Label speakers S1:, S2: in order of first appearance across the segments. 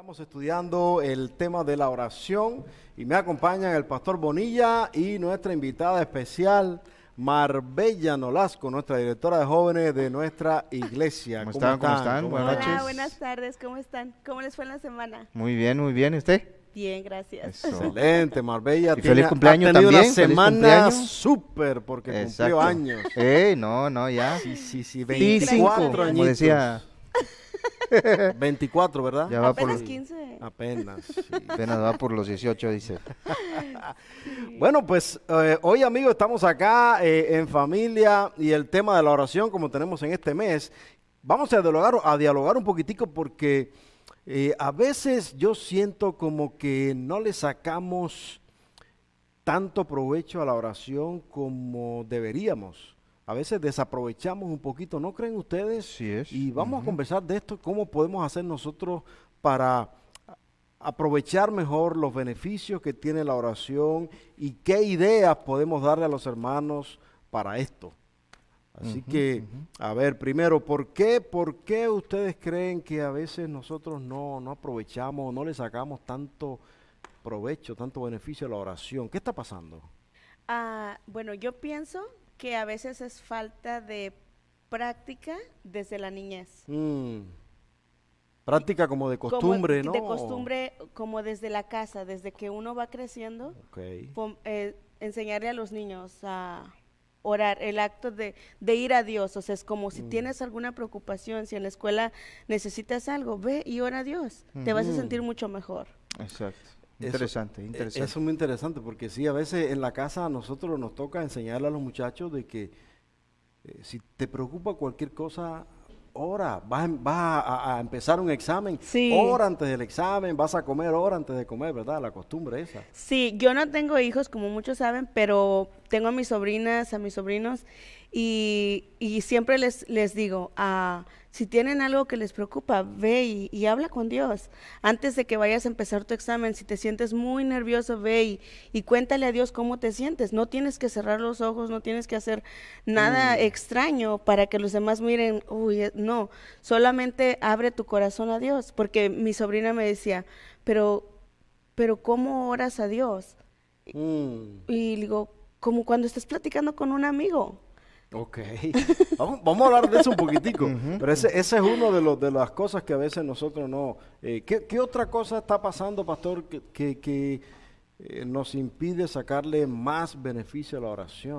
S1: Estamos estudiando el tema de la oración y me acompañan el pastor Bonilla y nuestra invitada especial, Marbella Nolasco, nuestra directora de jóvenes de nuestra iglesia.
S2: ¿Cómo están? ¿Cómo están? Buenas noches.
S3: Hola, buenas tardes, ¿cómo están? ¿Cómo les fue en la semana?
S2: Muy bien, muy bien. ¿Y usted?
S3: Bien, gracias.
S2: Eso.
S1: Excelente, Marbella.
S2: Y feliz cumpleaños
S1: ha tenido
S2: también,
S1: una
S2: feliz
S1: semana
S2: cumpleaños.
S1: súper porque
S2: Exacto.
S1: cumplió años.
S2: No, ya.
S1: Sí,
S2: 25,
S1: 24
S2: como
S1: añitos.
S2: decía.
S1: 24, ¿verdad?
S2: Ya va
S3: Apenas
S2: por,
S3: 15.
S1: Apenas, sí.
S2: apenas va por los 18, dice.
S1: Bueno, pues hoy, amigos, estamos acá en familia y el tema de la oración, como tenemos en este mes, vamos a dialogar un poquitico porque a veces yo siento como que no le sacamos tanto provecho a la oración como deberíamos. A veces desaprovechamos un poquito, ¿no creen ustedes?
S2: Sí es.
S1: Y vamos a
S2: Ujú.
S1: conversar de esto, cómo podemos hacer nosotros para aprovechar mejor los beneficios que tiene la oración y qué ideas podemos darle a los hermanos para esto. Así que, a ver, primero, ¿por qué ustedes creen que a veces nosotros no aprovechamos, no le sacamos tanto provecho, tanto beneficio a la oración? ¿Qué está pasando?
S3: Bueno, yo pienso que a veces es falta de práctica desde la niñez.
S1: Práctica como de costumbre, ¿no?
S3: De costumbre, como desde la casa, desde que uno va creciendo,
S1: Ok.
S3: enseñarle a los niños a orar, el acto de ir a Dios. O sea, es como si tienes alguna preocupación, si en la escuela necesitas algo, ve y ora a Dios, te vas a sentir mucho mejor.
S2: Exacto.
S1: Eso-
S2: Interesante, interesante.
S1: Eso es muy interesante porque sí, a veces en la casa a nosotros nos toca enseñarle a los muchachos de que si te preocupa cualquier cosa, ora, vas a empezar un examen,
S3: Sí.
S1: ora antes del examen, vas a comer, ora antes de comer, ¿verdad? La costumbre esa.
S3: Sí, yo no tengo hijos, como muchos saben, pero tengo a mis sobrinas, a mis sobrinos, y siempre les digo, si tienen algo que les preocupa, ve y habla con Dios. Antes de que vayas a empezar tu examen, si te sientes muy nervioso, ve y cuéntale a Dios cómo te sientes. No tienes que cerrar los ojos, no tienes que hacer nada extraño para que los demás miren, no, solamente abre tu corazón a Dios, porque mi sobrina me decía, pero ¿cómo oras a Dios?
S1: Mm,
S3: Y digo, como cuando estás platicando con un amigo.
S1: ok. Vamos a hablar de eso un poquitico,
S2: Ujú,
S1: pero ese es uno de las cosas que a veces nosotros no... ¿qué otra cosa está pasando, pastor, que nos impide sacarle más beneficio a la oración?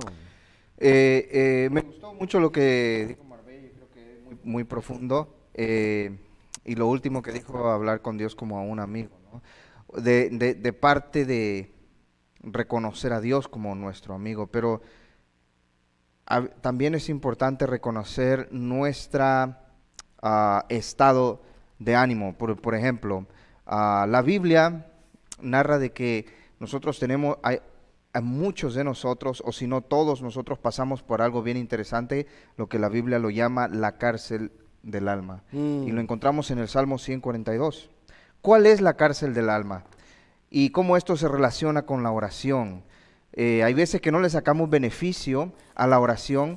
S2: Me gustó mucho lo que dijo Marbella, creo que es muy profundo. Y lo último que dijo, hablar con Dios como a un amigo, ¿no? De parte de reconocer a Dios como nuestro amigo, pero también es importante reconocer nuestra estado de ánimo. Por ejemplo, la Biblia narra de que nosotros tenemos, a muchos de nosotros, o si no todos nosotros, pasamos por algo bien interesante, lo que la Biblia lo llama la cárcel del alma. Y lo encontramos en el Salmo 142. ¿Cuál es la cárcel del alma? Y cómo esto se relaciona con la oración. Hay veces que no le sacamos beneficio a la oración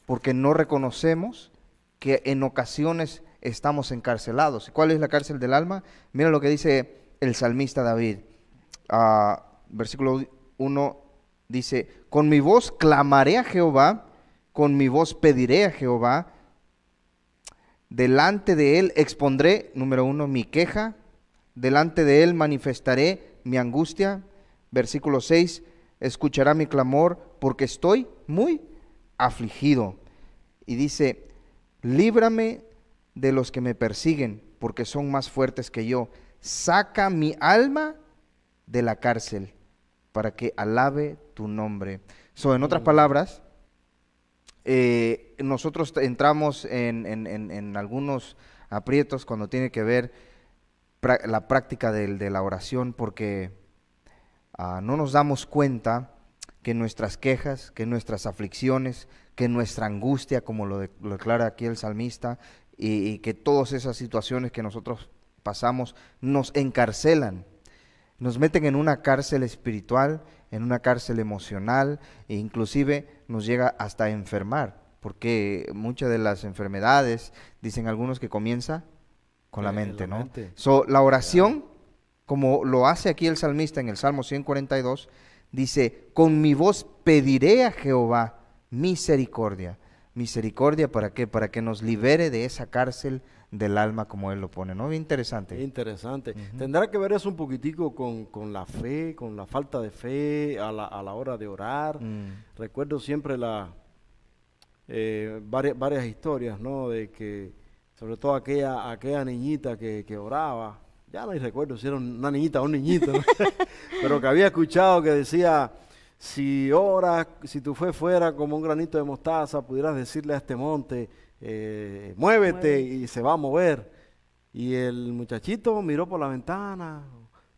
S2: porque no reconocemos que en ocasiones estamos encarcelados. ¿Cuál es la cárcel del alma? Mira lo que dice el salmista David. Versículo 1 dice, con mi voz clamaré a Jehová, con mi voz pediré a Jehová, delante de él expondré, número 1, mi queja, delante de él manifestaré mi angustia. Versículo 6, escuchará mi clamor porque estoy muy afligido. Y dice, líbrame de los que me persiguen porque son más fuertes que yo. Saca mi alma de la cárcel para que alabe tu nombre. En otras palabras, nosotros entramos en algunos aprietos cuando tiene que ver la práctica de la oración porque no nos damos cuenta que nuestras quejas, que nuestras aflicciones, que nuestra angustia, como lo declara aquí el salmista, y que todas esas situaciones que nosotros pasamos nos encarcelan, nos meten en una cárcel espiritual, en una cárcel emocional, e inclusive nos llega hasta a enfermar, porque muchas de las enfermedades, dicen algunos, que comienza con la
S1: En
S2: mente,
S1: la
S2: ¿no?
S1: mente.
S2: So, la oración, como lo hace aquí el salmista en el Salmo 142, dice, con mi voz pediré a Jehová misericordia. Misericordia, ¿para qué? Para que nos libere de esa cárcel del alma, como él lo pone, ¿no? Bien interesante.
S1: Interesante. Tendrá que ver eso un poquitico con la fe, con la falta de fe a la hora de orar. Recuerdo siempre varias historias, ¿no? De que, sobre todo aquella niñita que oraba, ya no recuerdo si era una niñita o un niñito, ¿no? Pero que había escuchado que decía, si oras, si tu fe fuera como un granito de mostaza, pudieras decirle a este monte, muévete, y se va a mover. Y el muchachito miró por la ventana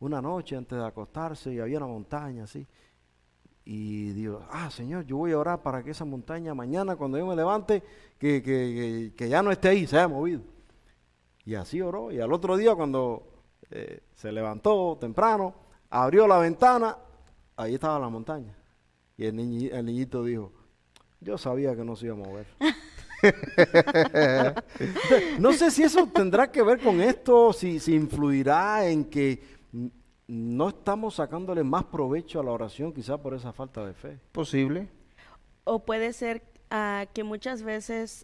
S1: una noche antes de acostarse y había una montaña así. Y digo, Señor, yo voy a orar para que esa montaña mañana cuando yo me levante, que ya no esté ahí, se haya movido. Y así oró. Y al otro día cuando se levantó temprano, abrió la ventana, ahí estaba la montaña. Y el niñito dijo, yo sabía que no se iba a mover. No sé si eso tendrá que ver con esto, si influirá en que no estamos sacándole más provecho a la oración, quizá por esa falta de fe.
S2: ¿Posible?
S3: O puede ser que muchas veces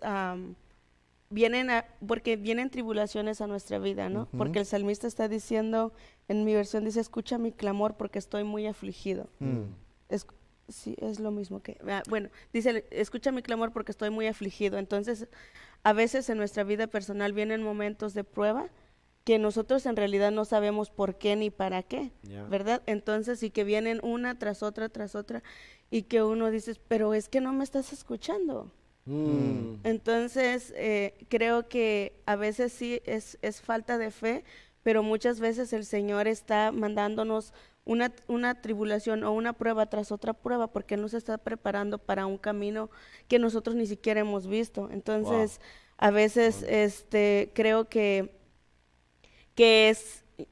S3: porque vienen tribulaciones a nuestra vida, ¿no? Porque el salmista está diciendo, en mi versión dice, escucha mi clamor porque estoy muy afligido. Sí, es lo mismo que... bueno, dice, escucha mi clamor porque estoy muy afligido. Entonces, a veces en nuestra vida personal vienen momentos de prueba que nosotros en realidad no sabemos por qué ni para qué, ¿verdad? Entonces, y que vienen una tras otra, y que uno dice, pero es que no me estás escuchando. Entonces, creo que a veces sí es falta de fe, pero muchas veces el Señor está mandándonos una tribulación o una prueba tras otra prueba porque Él nos está preparando para un camino que nosotros ni siquiera hemos visto. Entonces, a veces creo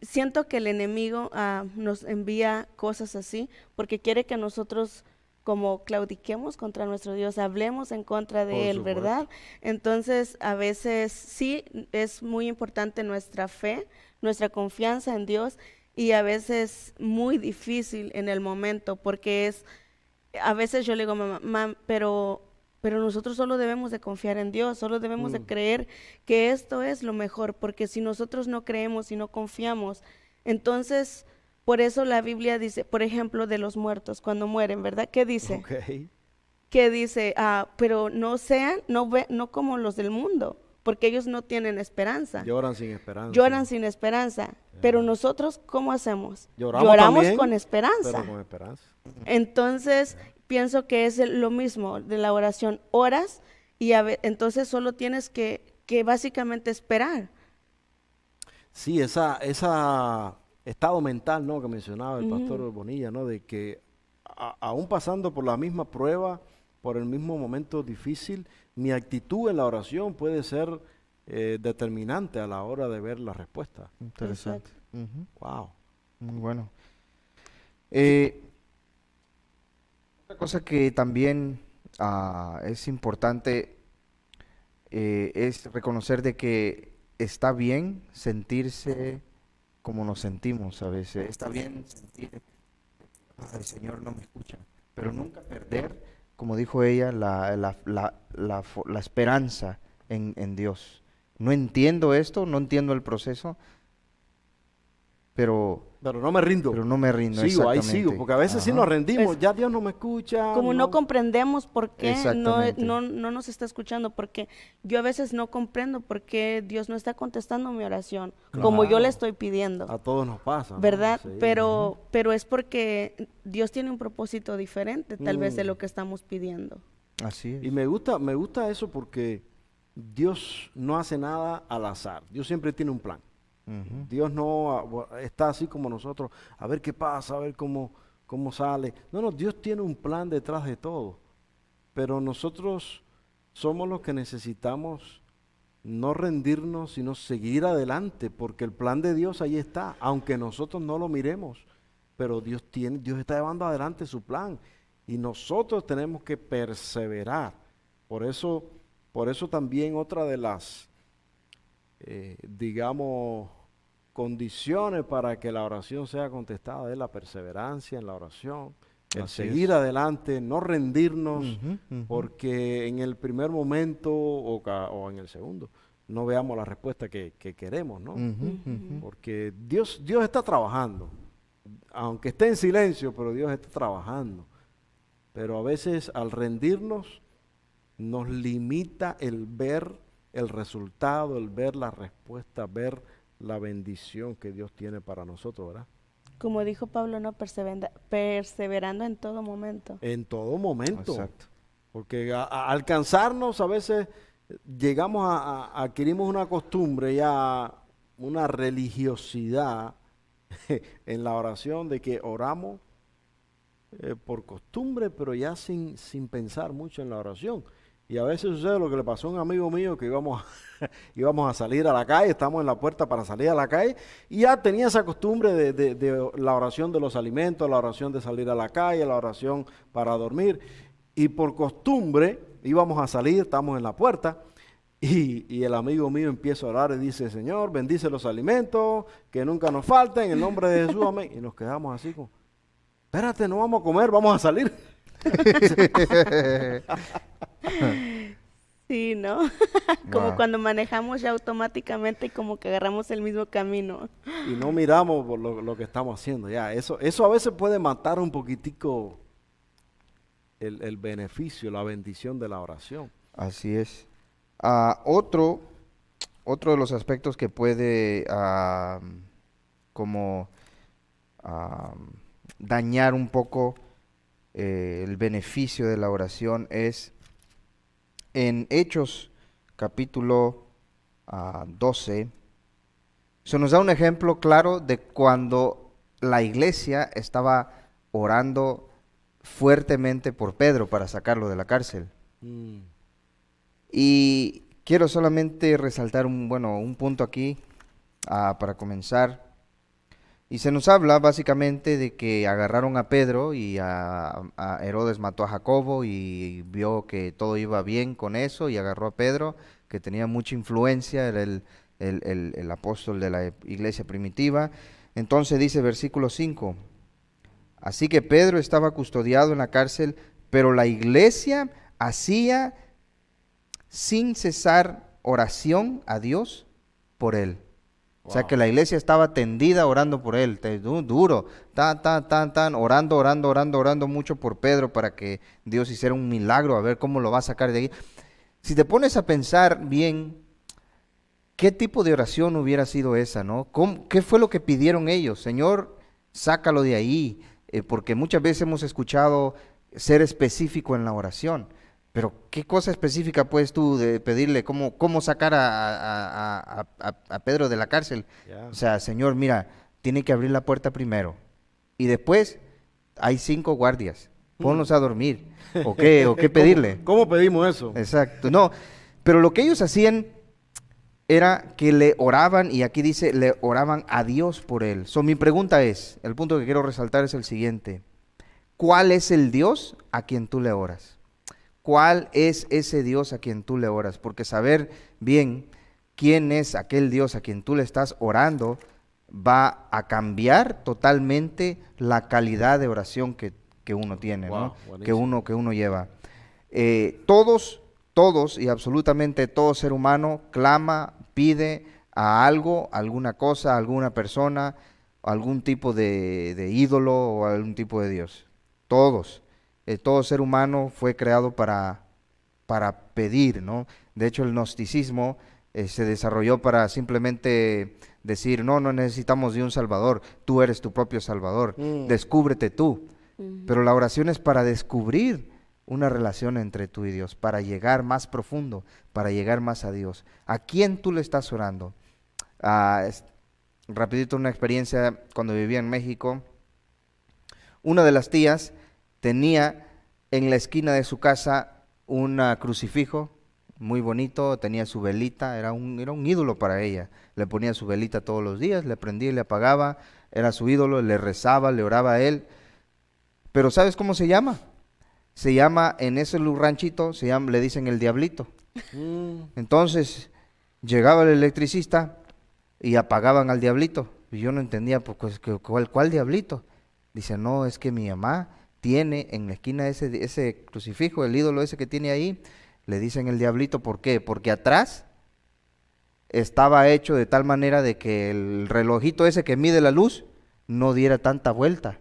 S3: siento que el enemigo nos envía cosas así porque quiere que nosotros como claudiquemos contra nuestro Dios, hablemos en contra de Él, ¿verdad? Entonces, a veces sí es muy importante nuestra fe, nuestra confianza en Dios, y a veces muy difícil en el momento, porque a veces yo le digo, mamá, pero nosotros solo debemos de confiar en Dios, solo debemos de creer que esto es lo mejor, porque si nosotros no creemos y no confiamos, entonces, por eso la Biblia dice, por ejemplo, de los muertos, cuando mueren, ¿verdad? ¿Qué dice?
S1: Okay.
S3: Que dice, pero no como los del mundo, porque ellos no tienen esperanza.
S1: Lloran sin esperanza.
S3: Lloran sin esperanza. Pero nosotros, ¿cómo hacemos?
S1: Lloramos también,
S3: con esperanza.
S1: pero con esperanza.
S3: Entonces, pienso que es lo mismo de la oración. Oras y entonces solo tienes que básicamente esperar.
S1: Sí, esa estado mental, ¿no?, que mencionaba el pastor Bonilla, ¿no?, de que aún pasando por la misma prueba, por el mismo momento difícil, mi actitud en la oración puede ser determinante a la hora de ver la respuesta.
S2: Interesante.
S1: Wow.
S2: Muy bueno. Otra cosa que también es importante es reconocer de que está bien sentirse como nos sentimos a veces. Está bien sentir, el Señor no me escucha, pero nunca perder, como dijo ella, la esperanza en Dios. No entiendo esto, no entiendo el proceso, pero
S1: no me rindo.
S2: Pero no me rindo,
S1: sigo, ahí
S2: exactamente.
S1: sigo, porque a veces sí nos rendimos, ya Dios no me escucha.
S3: Como no comprendemos por qué
S2: Exactamente.
S3: no nos está escuchando, porque yo a veces no comprendo por qué Dios no está contestando mi oración, como yo le estoy pidiendo.
S1: A todos nos pasa, ¿no?
S3: ¿Verdad?
S1: Sí.
S3: Pero es porque Dios tiene un propósito diferente, tal vez, de lo que estamos pidiendo.
S2: Así es.
S1: Y me gusta eso porque Dios no hace nada al azar. Dios siempre tiene un plan. Dios no está así como nosotros, a ver qué pasa, a ver cómo sale. No, Dios tiene un plan detrás de todo. Pero nosotros somos los que necesitamos no rendirnos, sino seguir adelante, porque el plan de Dios ahí está, aunque nosotros no lo miremos. Pero Dios está llevando adelante su plan y nosotros tenemos que perseverar. Por eso también otra de las digamos, condiciones para que la oración sea contestada es la perseverancia en la oración, el
S2: Así
S1: seguir
S2: es.
S1: adelante, no rendirnos,
S2: Ujú, ujú.
S1: porque en el primer momento o en el segundo no veamos la respuesta que queremos, ¿no?
S2: Ujú, ujú.
S1: Porque Dios está trabajando, aunque esté en silencio, pero Dios está trabajando. Pero a veces al rendirnos nos limita el ver el resultado, el ver la respuesta, ver la bendición que Dios tiene para nosotros, ¿verdad?
S3: Como dijo Pablo, no perseverando en todo momento.
S1: En todo momento.
S2: Exacto.
S1: Porque al cansarnos a veces llegamos adquirimos una costumbre ya, una religiosidad en la oración de que oramos por costumbre, pero ya sin pensar mucho en la oración. Y a veces sucede lo que le pasó a un amigo mío que íbamos a salir a la calle, estamos en la puerta para salir a la calle, y ya tenía esa costumbre de la oración de los alimentos, la oración de salir a la calle, la oración para dormir. Y por costumbre íbamos a salir, estamos en la puerta, y el amigo mío empieza a orar y dice, Señor, bendice los alimentos, que nunca nos falten, en el nombre de Jesús, amén. Y nos quedamos así como, espérate, no vamos a comer, vamos a salir.
S3: Sí, ¿no? Como
S2: Wow.
S3: cuando manejamos ya automáticamente y como que agarramos el mismo camino.
S1: Y no miramos por lo que estamos haciendo. Ya, eso a veces puede matar un poquitico el beneficio, la bendición de la oración.
S2: Así es. Otro de los aspectos que puede como ah, dañar un poco el beneficio de la oración es en Hechos capítulo 12. Se nos da un ejemplo claro de cuando la iglesia estaba orando fuertemente por Pedro para sacarlo de la cárcel.
S1: Mm,
S2: Y quiero solamente resaltar un punto aquí para comenzar. Y se nos habla básicamente de que agarraron a Pedro y a Herodes mató a Jacobo y vio que todo iba bien con eso y agarró a Pedro, que tenía mucha influencia, era el apóstol de la iglesia primitiva. Entonces dice versículo 5, así que Pedro estaba custodiado en la cárcel, pero la iglesia hacía sin cesar oración a Dios por él. O sea
S1: wow.
S2: que la iglesia estaba tendida orando por él, duro, orando mucho por Pedro para que Dios hiciera un milagro, a ver cómo lo va a sacar de ahí. Si te pones a pensar bien, ¿qué tipo de oración hubiera sido esa, no? ¿Qué fue lo que pidieron ellos? Señor, sácalo de ahí, porque muchas veces hemos escuchado ser específico en la oración. Pero, ¿qué cosa específica puedes tú de pedirle? ¿Cómo sacar a Pedro de la cárcel?
S1: Ya.
S2: O sea, Señor, mira, tiene que abrir la puerta primero. Y después hay 5 guardias. Ponlos a dormir. ¿O qué? ¿O qué pedirle?
S1: ¿Cómo pedimos eso?
S2: Exacto. No, pero lo que ellos hacían era que le oraban, y aquí dice, le oraban a Dios por él. Mi pregunta es, el punto que quiero resaltar es el siguiente. ¿Cuál es el Dios a quien tú le oras? ¿Cuál es ese Dios a quien tú le oras? Porque saber bien quién es aquel Dios a quien tú le estás orando va a cambiar totalmente la calidad de oración que uno tiene,
S1: Wow,
S2: ¿no?
S1: buenísimo.
S2: Que uno lleva. Todos y absolutamente todo ser humano clama, pide a algo, alguna cosa, alguna persona, algún tipo de ídolo o algún tipo de Dios. Todos. Todo ser humano fue creado para pedir, ¿no? De hecho, el gnosticismo se desarrolló para simplemente decir, no necesitamos de un salvador, tú eres tu propio salvador, descúbrete tú. Pero la oración es para descubrir una relación entre tú y Dios, para llegar más profundo, para llegar más a Dios. ¿A quién tú le estás orando? Rapidito una experiencia cuando vivía en México. Una de las tías tenía en la esquina de su casa un crucifijo muy bonito, tenía su velita, era un ídolo para ella. Le ponía su velita todos los días, le prendía y le apagaba, era su ídolo, le rezaba, le oraba a él. Pero ¿sabes cómo se llama? Se llama, en ese ranchito, le dicen el diablito. Entonces, Llegaba el electricista y apagaban al diablito. Y yo no entendía, pues, ¿cuál diablito? Dice, no, es que mi mamá tiene en la esquina ese crucifijo, el ídolo ese que tiene ahí, le dicen el diablito, ¿por qué? Porque atrás estaba hecho de tal manera de que el relojito ese que mide la luz no diera tanta vuelta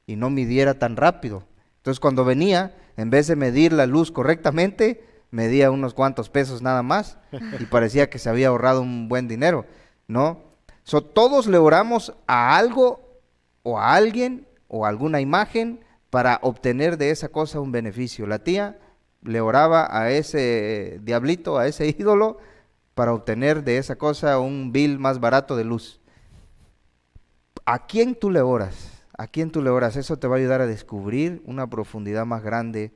S2: y no midiera tan rápido. Entonces cuando venía, en vez de medir la luz correctamente, medía unos cuantos pesos nada más y parecía que se había ahorrado un buen dinero, ¿no? Todos le oramos a algo o a alguien o a alguna imagen para obtener de esa cosa un beneficio. La tía le oraba a ese diablito, a ese ídolo, para obtener de esa cosa un bill más barato de luz. ¿A quién tú le oras? ¿A quién tú le oras? Eso te va a ayudar a descubrir una profundidad más grande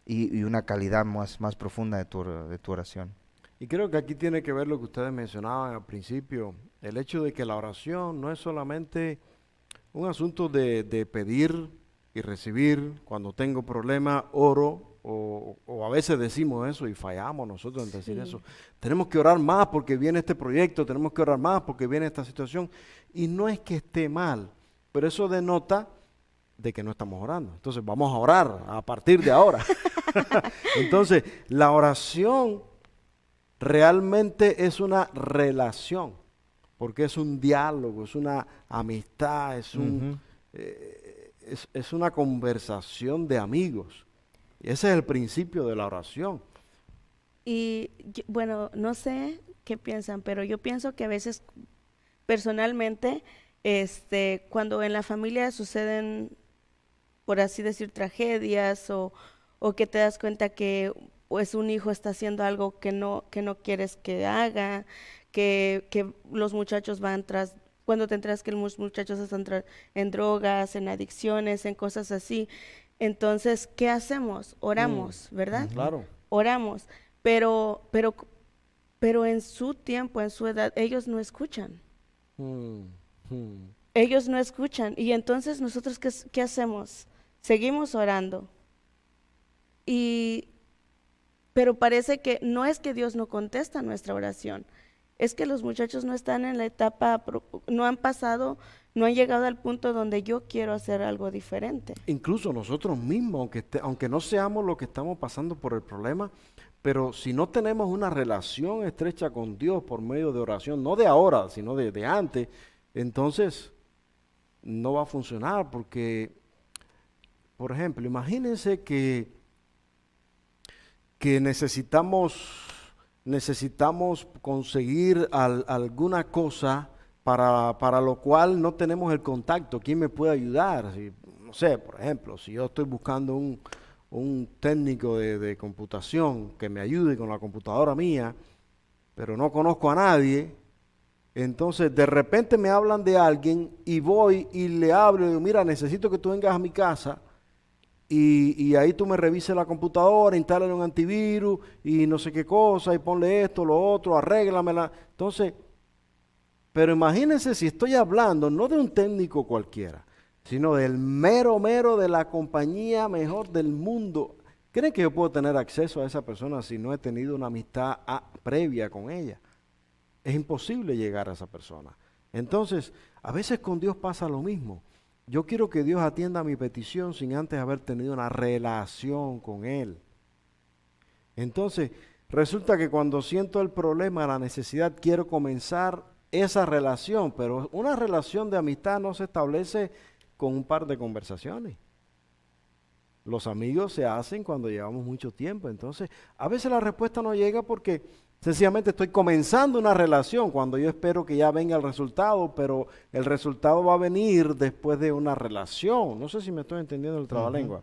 S2: y una calidad más profunda de tu oración.
S1: Y creo que aquí tiene que ver lo que ustedes mencionaban al principio, el hecho de que la oración no es solamente un asunto de pedir y recibir. Cuando tengo problemas, oro, o a veces decimos eso y fallamos nosotros en decir eso. Tenemos que orar más porque viene este proyecto, tenemos que orar más porque viene esta situación. Y no es que esté mal, pero eso denota de que no estamos orando. Entonces vamos a orar a partir de ahora. Entonces, la oración realmente es una relación, porque es un diálogo, es una amistad, es una conversación de amigos. Y ese es el principio de la oración.
S3: Y bueno, no sé qué piensan, pero yo pienso que a veces personalmente, cuando en la familia suceden, por así decir, tragedias o que te das cuenta que pues un hijo está haciendo algo que no quieres que haga, que los muchachos van tras, cuando te enteras que los muchachos están en drogas, en adicciones, en cosas así, entonces, ¿qué hacemos? Oramos, ¿verdad?
S1: Claro.
S3: Oramos, pero en su tiempo, en su edad, ellos no escuchan.
S1: Mm, mm.
S3: Ellos no escuchan. Y entonces, ¿nosotros qué hacemos? Seguimos orando. Pero parece que no es que Dios no contesta nuestra oración, es que los muchachos no están en la etapa, no han pasado, no han llegado al punto donde yo quiero hacer algo diferente.
S1: Incluso nosotros mismos, aunque no seamos los que estamos pasando por el problema, pero si no tenemos una relación estrecha con Dios por medio de oración, no de ahora, sino de antes, entonces no va a funcionar porque, por ejemplo, imagínense que necesitamos conseguir alguna cosa para lo cual no tenemos el contacto. ¿Quién me puede ayudar? No sé, por ejemplo, si yo estoy buscando un técnico de computación que me ayude con la computadora mía, pero no conozco a nadie, entonces de repente me hablan de alguien y voy y le hablo y digo, mira, necesito que tú vengas a mi casa. Y ahí tú me revises la computadora, instálale un antivirus y no sé qué cosa, y ponle esto, lo otro, arréglamela. Entonces, pero imagínense si estoy hablando no de un técnico cualquiera, sino del mero de la compañía mejor del mundo. ¿Creen que yo puedo tener acceso a esa persona si no he tenido una amistad previa con ella? Es imposible llegar a esa persona. Entonces, a veces con Dios pasa lo mismo. Yo quiero que Dios atienda mi petición sin antes haber tenido una relación con Él. Entonces, resulta que cuando siento el problema, la necesidad, quiero comenzar esa relación, pero una relación de amistad no se establece con un par de conversaciones. Los amigos se hacen cuando llevamos mucho tiempo. Entonces, a veces la respuesta no llega porque sencillamente estoy comenzando una relación cuando yo espero que ya venga el resultado, pero el resultado va a venir después de una relación. No sé si me estoy entendiendo el trabalengua.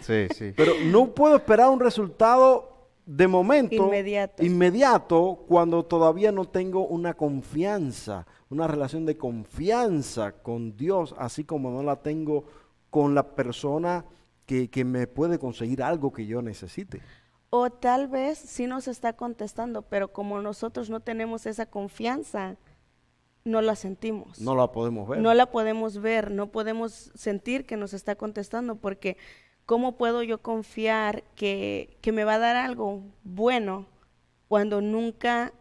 S2: Sí.
S1: Pero no puedo esperar un resultado de momento, inmediato, cuando todavía no tengo una confianza, una relación de confianza con Dios, así como no la tengo con la persona que me puede conseguir algo que yo necesite.
S3: O tal vez sí nos está contestando, pero como nosotros no tenemos esa confianza, no la sentimos.
S1: No la podemos ver.
S3: No la podemos ver, no podemos sentir que nos está contestando, porque ¿cómo puedo yo confiar que me va a dar algo bueno cuando nunca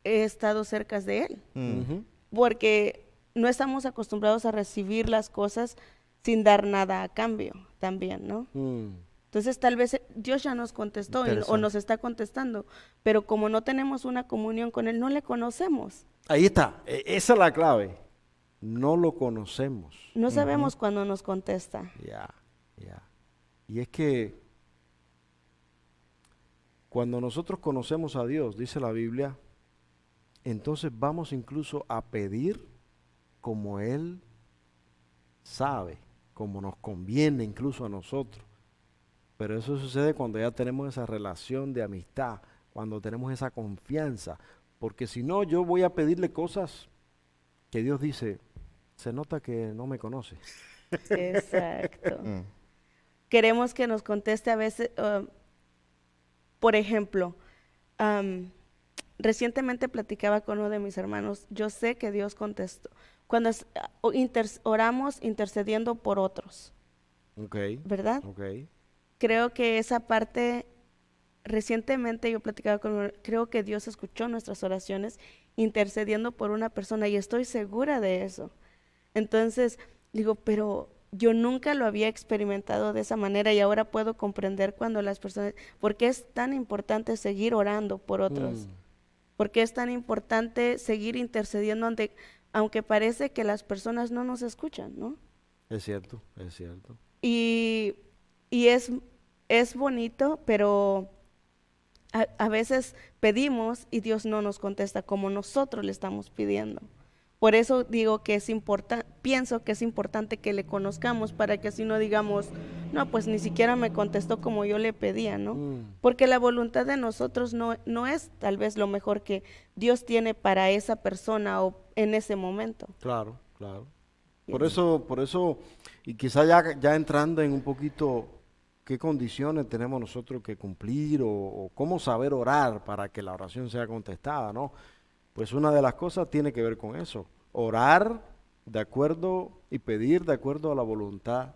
S3: he estado cerca de Él.
S1: Ujú.
S3: Porque no estamos acostumbrados a recibir las cosas sin dar nada a cambio también, ¿no?
S1: Mm.
S3: Entonces tal vez Dios ya nos contestó o
S2: Interesante.
S3: nos está contestando, pero como no tenemos una comunión con Él, no le conocemos.
S1: Ahí está, esa es la clave. No lo conocemos.
S3: No sabemos cuándo nos contesta.
S1: Ya, ya. Y es que cuando nosotros conocemos a Dios, dice la Biblia, entonces vamos incluso a pedir como Él sabe, como nos conviene incluso a nosotros. Pero eso sucede cuando ya tenemos esa relación de amistad, cuando tenemos esa confianza. Porque si no, yo voy a pedirle cosas que Dios dice, se nota que no me conoce.
S3: Exacto.
S2: Mm.
S3: Queremos que nos conteste a veces, por ejemplo, recientemente platicaba con uno de mis hermanos, yo sé que Dios contestó. Cuando oramos intercediendo por otros,
S1: Ok,
S3: ¿verdad?
S1: ok.
S3: Creo que esa parte, recientemente yo platicaba creo que Dios escuchó nuestras oraciones intercediendo por una persona y estoy segura de eso. Entonces, digo, pero yo nunca lo había experimentado de esa manera y ahora puedo comprender cuando las personas, ¿por qué es tan importante seguir orando por otros?
S1: Mm,
S3: ¿Por qué es tan importante seguir intercediendo aunque parece que las personas no nos escuchan, ¿no?
S1: es cierto, es cierto.
S3: Y, y es bonito, pero a veces pedimos y Dios no nos contesta como nosotros le estamos pidiendo. Por eso digo que es importante, pienso que es importante que le conozcamos para que así no digamos, no, pues ni siquiera me contestó como yo le pedía, ¿no?
S1: Mm,
S3: Porque la voluntad de nosotros no es tal vez lo mejor que Dios tiene para esa persona o en ese momento.
S1: claro, claro.
S3: Yes.
S1: Por eso, y quizá ya entrando en un poquito qué condiciones tenemos nosotros que cumplir o cómo saber orar para que la oración sea contestada, ¿no? Pues una de las cosas tiene que ver con eso, orar de acuerdo y pedir de acuerdo a la voluntad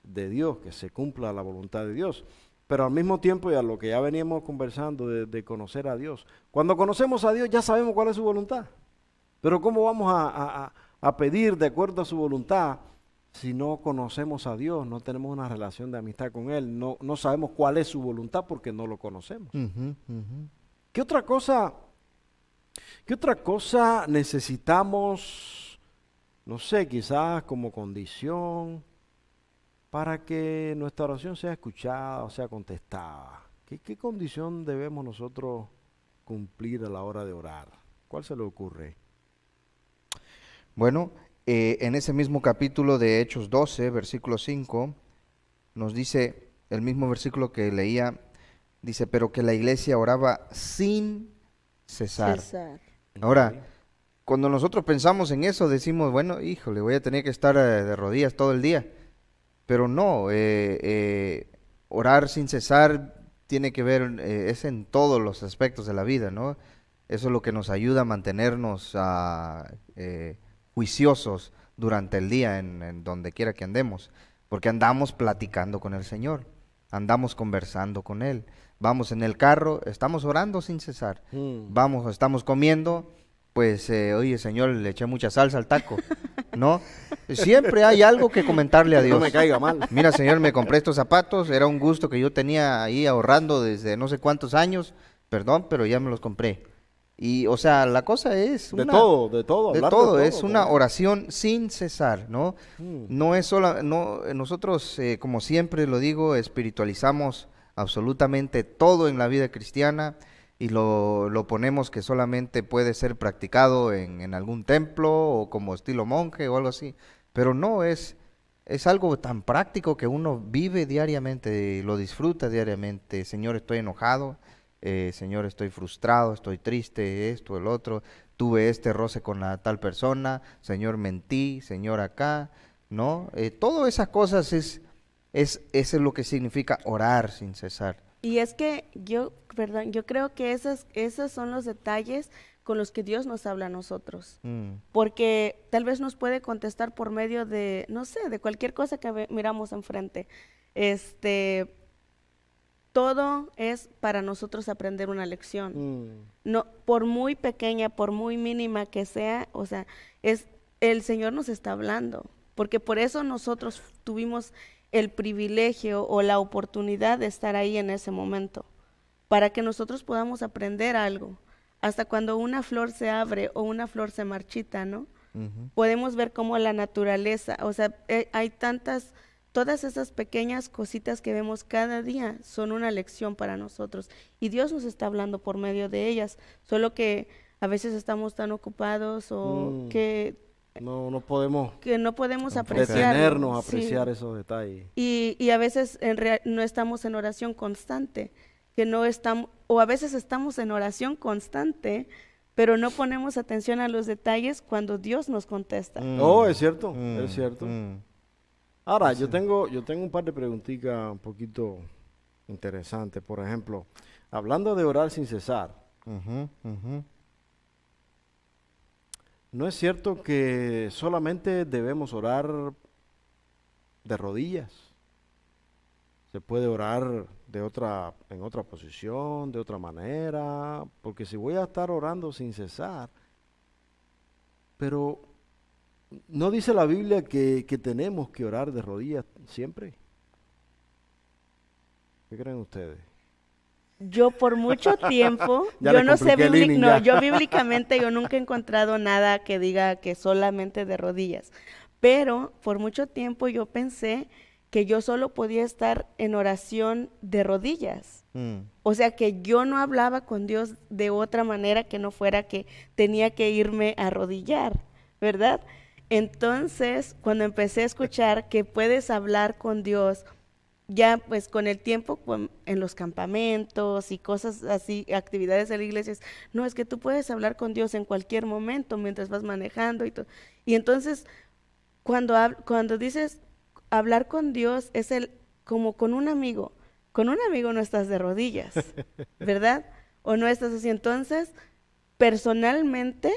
S1: de Dios, que se cumpla la voluntad de Dios. Pero al mismo tiempo, y a lo que ya veníamos conversando de conocer a Dios, cuando conocemos a Dios ya sabemos cuál es su voluntad. Pero ¿cómo vamos a pedir de acuerdo a su voluntad si no conocemos a Dios, no tenemos una relación de amistad con Él, no sabemos cuál es su voluntad porque no lo conocemos?
S2: Ujú, ujú.
S1: ¿Qué otra cosa, qué otra cosa necesitamos, no sé, quizás como condición para que nuestra oración sea escuchada o sea contestada? ¿Qué condición debemos nosotros cumplir a la hora de orar? ¿Cuál se le ocurre?
S2: Bueno, en ese mismo capítulo de Hechos 12, versículo 5, nos dice, el mismo versículo que leía, dice, pero que la iglesia oraba sin cesar.
S3: César.
S2: Ahora,
S1: Ok.
S2: cuando nosotros pensamos en eso, decimos, bueno, híjole, voy a tener que estar de rodillas todo el día. Pero no, orar sin cesar tiene que ver, es en todos los aspectos de la vida, ¿no? Eso es lo que nos ayuda a mantenernos juiciosos durante el día en donde quiera que andemos, porque andamos platicando con el Señor, andamos conversando con Él, vamos en el carro, estamos orando sin cesar,
S1: Mm.
S2: vamos, estamos comiendo, pues, oye, Señor, le eché mucha salsa al taco, ¿no? Siempre hay algo que comentarle a
S1: Que no
S2: Dios.
S1: me caiga mal.
S2: Mira, Señor, me compré estos zapatos, era un gusto que yo tenía ahí ahorrando desde no sé cuántos años, perdón, pero ya me los compré. Y, o sea, la cosa es
S1: De
S2: una...
S1: todo,
S2: De
S1: hablar
S2: todo, es una
S1: correcto.
S2: oración sin cesar, ¿no?
S1: Mm.
S2: No es sola, no, nosotros, como siempre lo digo, espiritualizamos absolutamente todo en la vida cristiana y lo ponemos que solamente puede ser practicado en algún templo o como estilo monje o algo así, pero no, es algo tan práctico que uno vive diariamente, lo disfruta diariamente. Señor, estoy enojado, Señor, estoy frustrado, estoy triste, esto, el otro, tuve este roce con la tal persona, Señor, mentí, Señor, acá, ¿no? Todas esas cosas eso es lo que significa orar sin cesar.
S3: Y es que perdón, yo creo que esos son los detalles con los que Dios nos habla a nosotros.
S2: Mm,
S3: Porque tal vez nos puede contestar por medio de, no sé, de cualquier cosa que miramos enfrente. todo es para nosotros aprender una lección.
S1: Mm.
S3: No, por muy pequeña, por muy mínima que sea, o sea, el Señor nos está hablando, porque por eso nosotros tuvimos el privilegio o la oportunidad de estar ahí en ese momento, para que nosotros podamos aprender algo. Hasta cuando una flor se abre o una flor se marchita, ¿no?
S2: Ujú.
S3: Podemos ver cómo la naturaleza, o sea, hay todas esas pequeñas cositas que vemos cada día son una lección para nosotros y Dios nos está hablando por medio de ellas, solo que a veces estamos tan ocupados o
S1: Mm. No podemos
S3: que no podemos
S2: Enfocar.
S3: apreciar.
S1: detenernos a apreciar esos detalles.
S3: Y a veces no estamos en oración constante, que no estamos, o a veces estamos en oración constante, pero no ponemos atención a los detalles cuando Dios nos contesta.
S1: Oh, es cierto,
S2: Mm,
S1: es cierto.
S2: mm.
S1: Ahora, yo tengo un par de preguntitas un poquito interesantes. Por ejemplo, hablando de orar sin cesar,
S2: Ujú, ujú.
S1: ¿no es cierto que solamente debemos orar de rodillas? Se puede orar en otra posición, de otra manera, porque si voy a estar orando sin cesar, pero ¿no dice la Biblia que tenemos que orar de rodillas siempre? ¿Qué creen ustedes?
S3: Yo por mucho tiempo,
S1: Ya
S3: yo
S1: le
S3: no sé,
S1: compliqué el inning, ya.
S3: yo bíblicamente yo nunca he encontrado nada que diga que solamente de rodillas, pero por mucho tiempo yo pensé que yo solo podía estar en oración de rodillas.
S2: Mm.
S3: O sea que yo no hablaba con Dios de otra manera que no fuera que tenía que irme a arrodillar, ¿verdad? Entonces, cuando empecé a escuchar que puedes hablar con Dios, ya pues con el tiempo en los campamentos y cosas así, actividades de la iglesia, no, es que tú puedes hablar con Dios en cualquier momento mientras vas manejando y todo. Y entonces, cuando dices hablar con Dios es como con un amigo. Con un amigo no estás de rodillas, ¿verdad? O no estás así. Entonces, personalmente,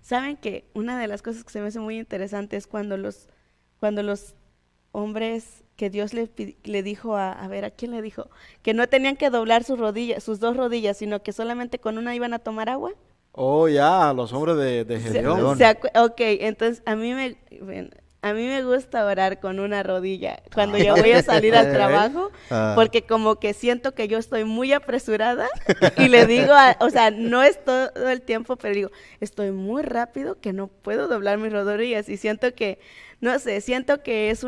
S3: saben que una de las cosas que se me hace muy interesante es cuando los hombres que Dios le dijo a ver, ¿a quién le dijo? Que no tenían que doblar sus dos rodillas, sino que solamente con una iban a tomar agua.
S1: Oh, ya, los hombres de Gedeón.
S3: Ok, entonces a mí me gusta orar con una rodilla cuando yo voy a salir al trabajo, porque como que siento que yo estoy muy apresurada y le digo, o sea, no es todo el tiempo, pero digo, estoy muy rápido que no puedo doblar mis rodillas y siento que, no sé, siento que es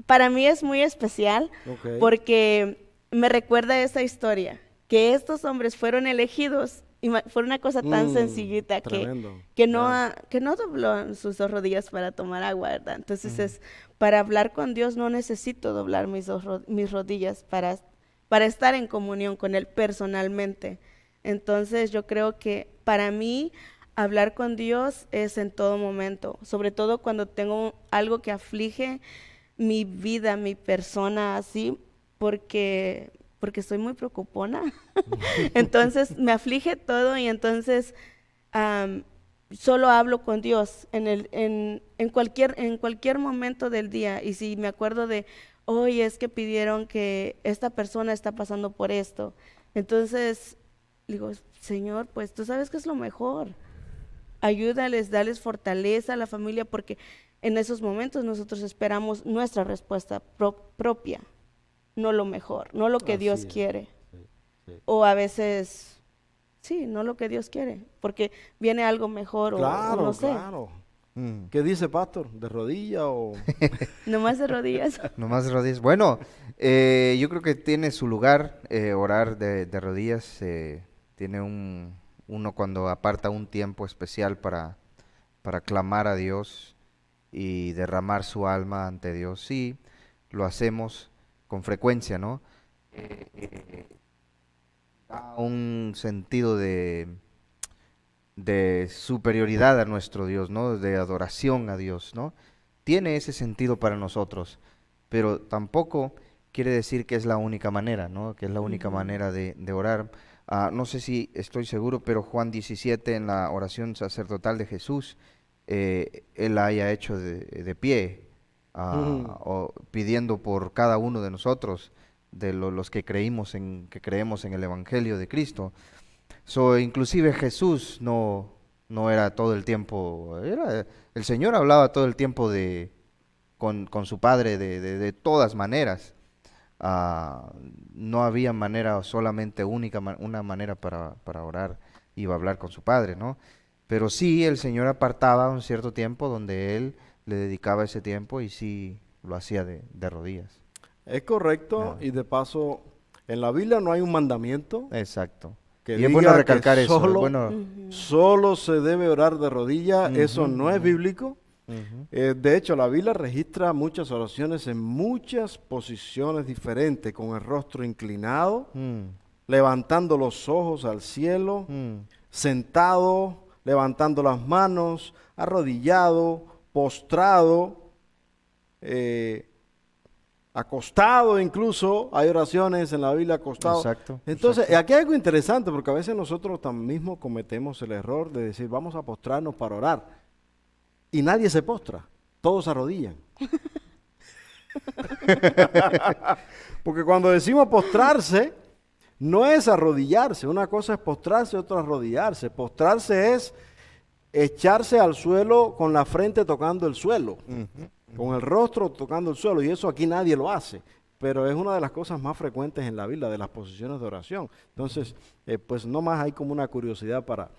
S3: para mí es muy especial
S1: Ok.
S3: porque me recuerda esa historia, que estos hombres fueron elegidos y fue una cosa tan sencillita
S1: Tremendo.
S3: que
S1: Claro.
S3: no dobló sus dos rodillas para tomar agua, ¿verdad? Entonces para hablar con Dios no necesito doblar mis rodillas para estar en comunión con Él personalmente. Entonces yo creo que para mí hablar con Dios es en todo momento, sobre todo cuando tengo algo que aflige mi vida, mi persona, así, porque estoy muy preocupona. Entonces me aflige todo y entonces solo hablo con Dios en cualquier momento del día. Y si me acuerdo de, hoy es que pidieron que esta persona está pasando por esto, entonces digo, Señor, pues tú sabes que es lo mejor. Ayúdales, dales fortaleza a la familia, porque en esos momentos nosotros esperamos nuestra respuesta propia, no lo mejor, no lo que
S1: Así
S3: Dios
S1: es.
S3: quiere.
S1: Sí.
S3: O a veces, sí, no lo que Dios quiere, porque viene algo mejor o
S1: Claro,
S3: no sé,
S1: claro.
S2: Mm.
S1: ¿Qué dice, pastor? ¿De rodilla o...?
S3: nomás de rodillas.
S2: Nomás rodillas. Bueno, yo creo que tiene su lugar orar de rodillas. Tiene uno cuando aparta un tiempo especial para clamar a Dios y derramar su alma ante Dios. Sí, lo hacemos con frecuencia, ¿no? Da un sentido de superioridad a nuestro Dios, ¿no? De adoración a Dios, ¿no? Tiene ese sentido para nosotros, pero tampoco quiere decir que es la única manera, ¿no? Que es la única manera de orar. No sé si estoy seguro, pero Juan 17 en la oración sacerdotal de Jesús, él la haya hecho de pie,
S1: Ujú.
S2: o pidiendo por cada uno de nosotros. los que creemos en el Evangelio de Cristo. Inclusive Jesús no era todo el tiempo, el Señor hablaba todo el tiempo con su Padre de todas maneras. No había manera solamente una manera para orar, iba a hablar con su Padre, ¿no? Pero sí, el Señor apartaba un cierto tiempo donde Él le dedicaba ese tiempo y sí lo hacía de rodillas.
S1: Es correcto, y de paso, en la Biblia no hay un mandamiento
S2: Exacto.
S1: que
S2: Y es bueno
S1: diga
S2: recalcar
S1: que
S2: eso. Es
S1: solo,
S2: bueno.
S1: solo se debe orar de rodillas. Eso no es bíblico.
S2: Ujú.
S1: De hecho, la Biblia registra muchas oraciones en muchas posiciones diferentes, con el rostro inclinado, levantando los ojos al cielo, sentado, levantando las manos, arrodillado, postrado, acostado incluso. Hay oraciones en la Biblia acostado.
S2: Exacto.
S1: Entonces,
S2: exacto.
S1: aquí hay algo interesante, porque a veces nosotros también mismo cometemos el error de decir, vamos a postrarnos para orar. Y nadie se postra, todos se arrodillan. Porque cuando decimos postrarse, no es arrodillarse. Una cosa es postrarse, otra arrodillarse. Postrarse es echarse al suelo con la frente tocando el suelo, con el rostro tocando el suelo. Y eso aquí nadie lo hace. Pero es una de las cosas más frecuentes en la Biblia, de las posiciones de oración. Entonces, pues no más hay como una curiosidad para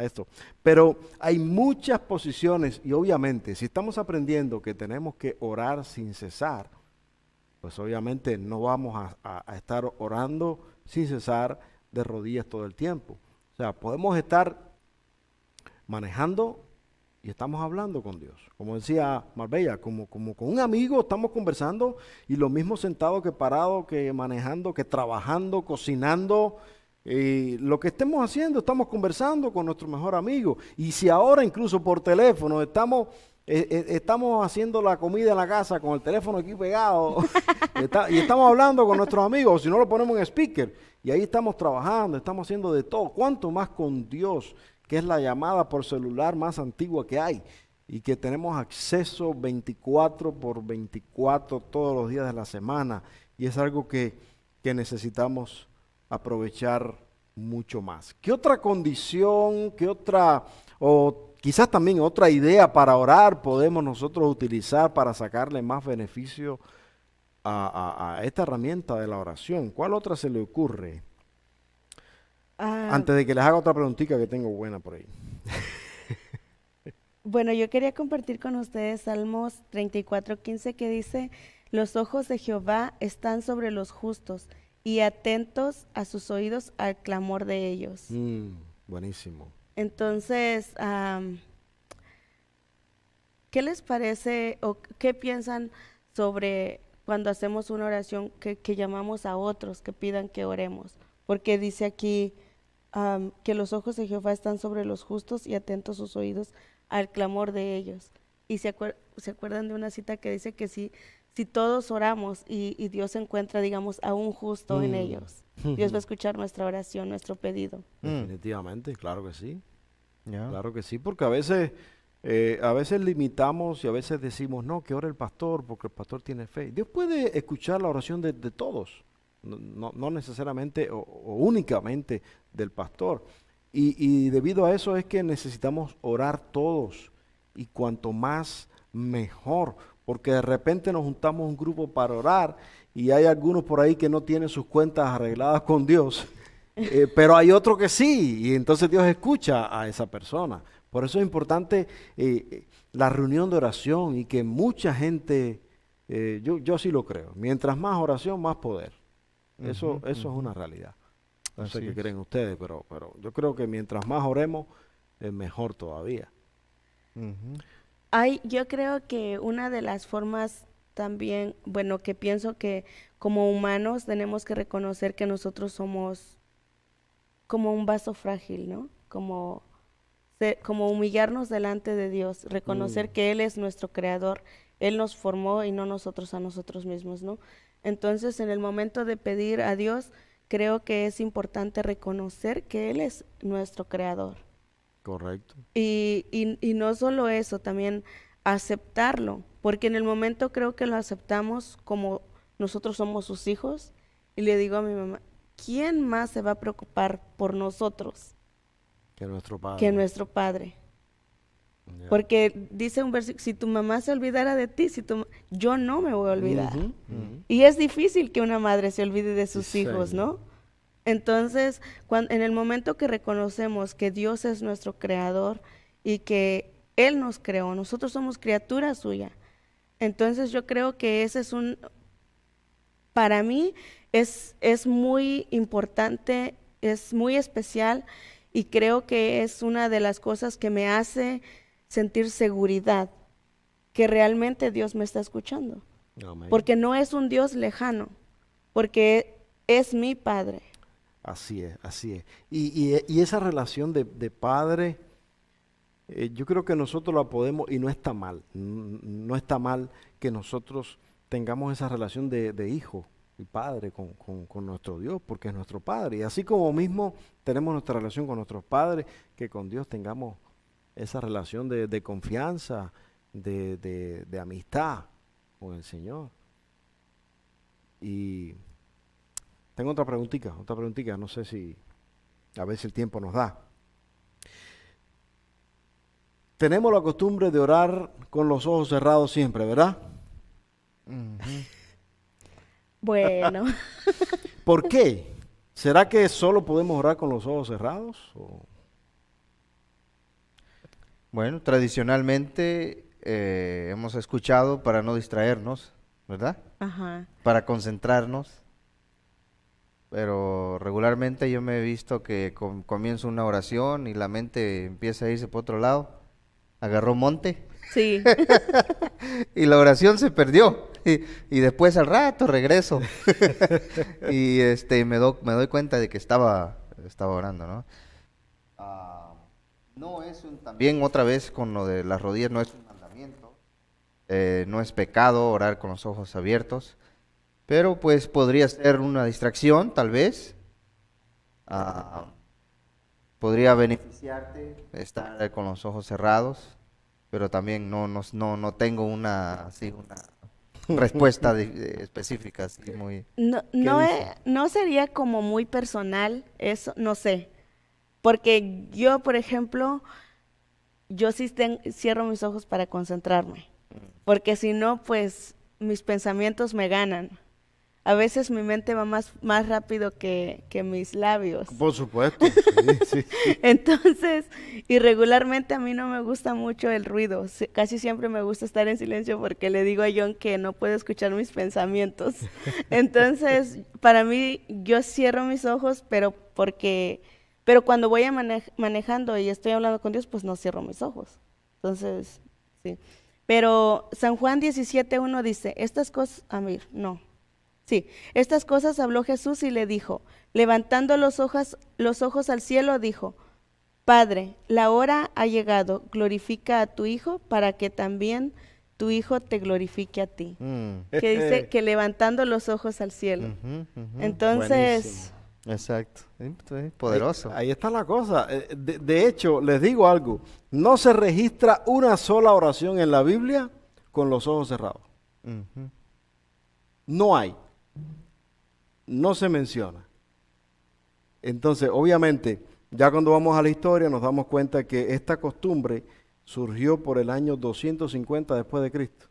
S1: esto. Pero hay muchas posiciones y obviamente si estamos aprendiendo que tenemos que orar sin cesar, pues obviamente no vamos a estar orando sin cesar de rodillas todo el tiempo. O sea, podemos estar manejando y estamos hablando con Dios. Como decía Marbella, como con un amigo estamos conversando y lo mismo sentado que parado, que manejando, que trabajando, cocinando. Lo que estemos haciendo, estamos conversando con nuestro mejor amigo. Y si ahora incluso por teléfono estamos haciendo la comida en la casa con el teléfono aquí pegado y estamos hablando con nuestros amigos, o si no lo ponemos en speaker, y ahí estamos trabajando, estamos haciendo de todo. ¿Cuánto más con Dios, que es la llamada por celular más antigua que hay y que tenemos acceso 24/24 todos los días de la semana? Y es algo que necesitamos aprovechar mucho más. ¿Qué otra condición, o quizás también otra idea para orar podemos nosotros utilizar para sacarle más beneficio a esta herramienta de la oración? ¿Cuál otra se le ocurre? Antes de que les haga otra preguntita que tengo buena por ahí.
S3: Bueno, yo quería compartir con ustedes Salmos 34:15 que dice, los ojos de Jehová están sobre los justos y atentos a sus oídos al clamor de ellos.
S1: Buenísimo.
S3: Entonces, ¿qué les parece o qué piensan sobre cuando hacemos una oración que llamamos a otros que pidan que oremos? Porque dice aquí que los ojos de Jehová están sobre los justos y atentos sus oídos al clamor de ellos. Y se acuerdan de una cita que dice que si todos oramos y Dios encuentra, digamos, a un justo en ellos, Dios va a escuchar nuestra oración, nuestro pedido.
S1: Definitivamente, claro que sí.
S2: Ya.
S1: Claro que sí, porque a veces limitamos y a veces decimos, no, que ore el pastor porque el pastor tiene fe. Dios puede escuchar la oración de todos, no necesariamente o únicamente del pastor. Y debido a eso es que necesitamos orar todos, y cuanto más mejor, porque de repente nos juntamos un grupo para orar y hay algunos por ahí que no tienen sus cuentas arregladas con Dios, pero hay otro que sí, y entonces Dios escucha a esa persona. Por eso es importante la reunión de oración y que mucha gente, yo sí lo creo, mientras más oración, más poder. Eso es una realidad. No sé qué creen ustedes, pero yo creo que mientras más oremos, es mejor todavía.
S3: Yo creo que una de las formas también, bueno, que pienso que como humanos tenemos que reconocer que nosotros somos como un vaso frágil, ¿no? Como humillarnos delante de Dios, reconocer que Él es nuestro creador, Él nos formó y no nosotros a nosotros mismos, ¿no? Entonces, en el momento de pedir a Dios, creo que es importante reconocer que Él es nuestro creador.
S1: Correcto.
S3: Y no solo eso, también aceptarlo, porque en el momento creo que lo aceptamos como nosotros somos sus hijos y le digo a mi mamá, ¿quién más se va a preocupar por nosotros
S1: Que nuestro Padre.
S3: que nuestro Padre?
S1: Ya.
S3: Porque dice un versículo, si tu mamá se olvidara de ti, yo no me voy a olvidar.
S1: Ujú, ujú.
S3: Y es difícil que una madre se olvide de sus
S1: Sí,
S3: hijos,
S1: señor.
S3: ¿no? Entonces, en el momento que reconocemos que Dios es nuestro creador y que Él nos creó, nosotros somos criatura suya. Entonces yo creo que ese es para mí es muy importante, es muy especial y creo que es una de las cosas que me hace sentir seguridad, que realmente Dios me está escuchando.
S1: Amén.
S3: Porque no es un Dios lejano, porque es mi Padre.
S1: Así es, así es. Y esa relación de padre, yo creo que nosotros la podemos, y no está mal, no está mal que nosotros tengamos esa relación de hijo y padre con nuestro Dios, porque es nuestro Padre. Y así como mismo tenemos nuestra relación con nuestros padres, que con Dios tengamos esa relación de confianza, de amistad con el Señor. Y tengo otra preguntita, no sé si, a ver si el tiempo nos da. Tenemos la costumbre de orar con los ojos cerrados siempre, ¿verdad?
S2: Ujú.
S3: Bueno,
S1: ¿Por qué? ¿Será que solo podemos orar con los ojos cerrados?
S2: Bueno, tradicionalmente hemos escuchado para no distraernos, ¿verdad?
S3: ajá.
S2: Para concentrarnos. Pero regularmente yo me he visto que comienzo una oración y la mente empieza a irse por otro lado. Agarró monte
S3: Sí,
S2: y la oración se perdió. Y después al rato regreso. Y me doy cuenta de que estaba orando, ¿no? No es también otra vez con lo de las rodillas, no es un mandamiento. No es pecado orar con los ojos abiertos. Pero pues podría ser una distracción, tal vez. Podría beneficiarte estar con los ojos cerrados, pero también no tengo una respuesta específica, así muy...
S3: no,
S1: ¿Qué dice?
S3: no sería como muy personal, eso, no sé. Porque yo, por ejemplo, yo sí cierro mis ojos para concentrarme. Porque si no, pues mis pensamientos me ganan. A veces mi mente va más rápido que mis labios.
S1: Por supuesto, sí.
S3: Entonces, y regularmente a mí no me gusta mucho el ruido. Casi siempre me gusta estar en silencio porque le digo a John que no puede escuchar mis pensamientos. Entonces, para mí, yo cierro mis ojos, pero cuando voy manejando y estoy hablando con Dios, pues no cierro mis ojos. Entonces, sí. Pero San Juan 17:1 dice, estas cosas, no. Sí, estas cosas habló Jesús y le dijo, levantando los ojos al cielo, dijo, Padre, la hora ha llegado, glorifica a tu Hijo para que también tu Hijo te glorifique a ti. Que dice que levantando los ojos al cielo.
S2: Ujú, ujú.
S3: Entonces,
S1: Buenísimo.
S2: Exacto, sí, poderoso.
S1: Ahí está la cosa. De hecho, les digo algo, no se registra una sola oración en la Biblia con los ojos cerrados.
S2: Ujú.
S1: No hay. No se menciona. Entonces, obviamente, ya cuando vamos a la historia nos damos cuenta que esta costumbre surgió por el año 250 después de Cristo,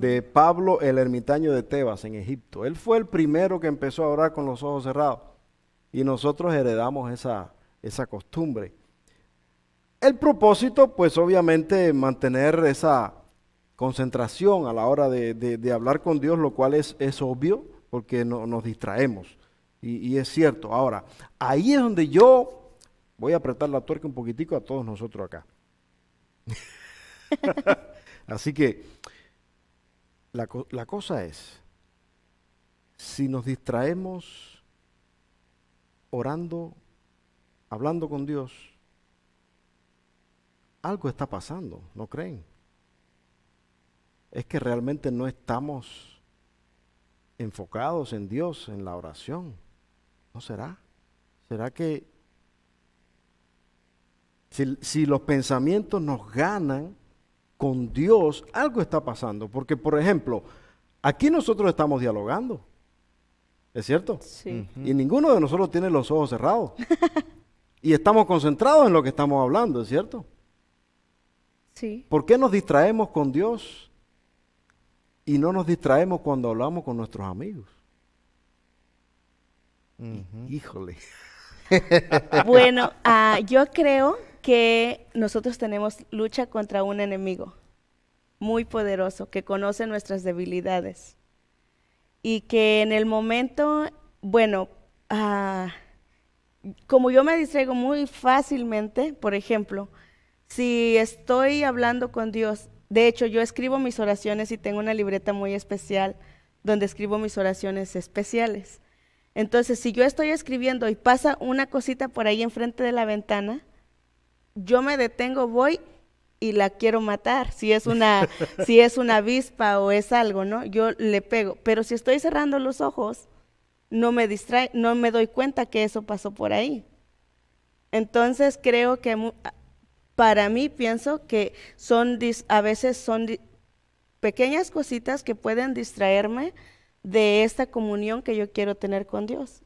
S1: de Pablo el ermitaño de Tebas en Egipto. Él fue el primero que empezó a orar con los ojos cerrados y nosotros heredamos esa costumbre. El propósito, pues obviamente, mantener esa concentración a la hora de hablar con Dios, lo cual es obvio, porque nos distraemos. Y es cierto. Ahora, ahí es donde yo voy a apretar la tuerca un poquitico a todos nosotros acá. Así que la cosa es, si nos distraemos orando, hablando con Dios, algo está pasando, ¿no creen? Es que realmente no estamos enfocados en Dios, en la oración. ¿No será? ¿Será que si los pensamientos nos ganan con Dios, algo está pasando? Porque, por ejemplo, aquí nosotros estamos dialogando. ¿Es cierto?
S3: Sí.
S1: Y ninguno de nosotros tiene los ojos cerrados. Y estamos concentrados en lo que estamos hablando, ¿es cierto?
S3: Sí.
S1: ¿Por qué nos distraemos con Dios y no nos distraemos cuando hablamos con nuestros amigos? Híjole.
S3: Bueno, yo creo que nosotros tenemos lucha contra un enemigo muy poderoso que conoce nuestras debilidades y que en el momento, bueno, como yo me distraigo muy fácilmente, por ejemplo, si estoy hablando con Dios, de hecho yo escribo mis oraciones y tengo una libreta muy especial donde escribo mis oraciones especiales. Entonces, si yo estoy escribiendo y pasa una cosita por ahí enfrente de la ventana, yo me detengo, voy y la quiero matar. Si es una avispa o es algo, ¿no? Yo le pego. Pero si estoy cerrando los ojos, no me distrae, no me doy cuenta que eso pasó por ahí. Entonces, creo que para mí pienso que a veces son pequeñas cositas que pueden distraerme de esta comunión que yo quiero tener con Dios.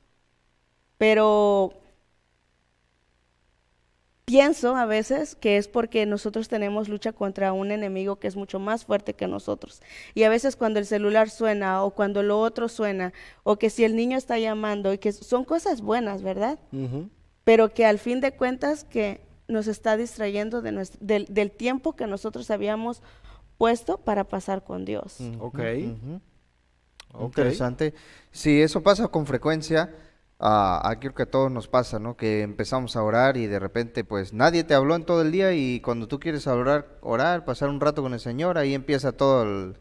S3: Pero pienso a veces que es porque nosotros tenemos lucha contra un enemigo que es mucho más fuerte que nosotros. Y a veces cuando el celular suena o cuando lo otro suena o que si el niño está llamando y que son cosas buenas, ¿verdad? Pero que al fin de cuentas que nos está distrayendo del tiempo que nosotros habíamos puesto para pasar con Dios.
S1: Ok.
S2: Interesante. Sí, eso pasa con frecuencia. Creo que a todos nos pasa, ¿no? Que empezamos a orar y de repente, pues, nadie te habló en todo el día y cuando tú quieres orar, pasar un rato con el Señor, ahí empieza todo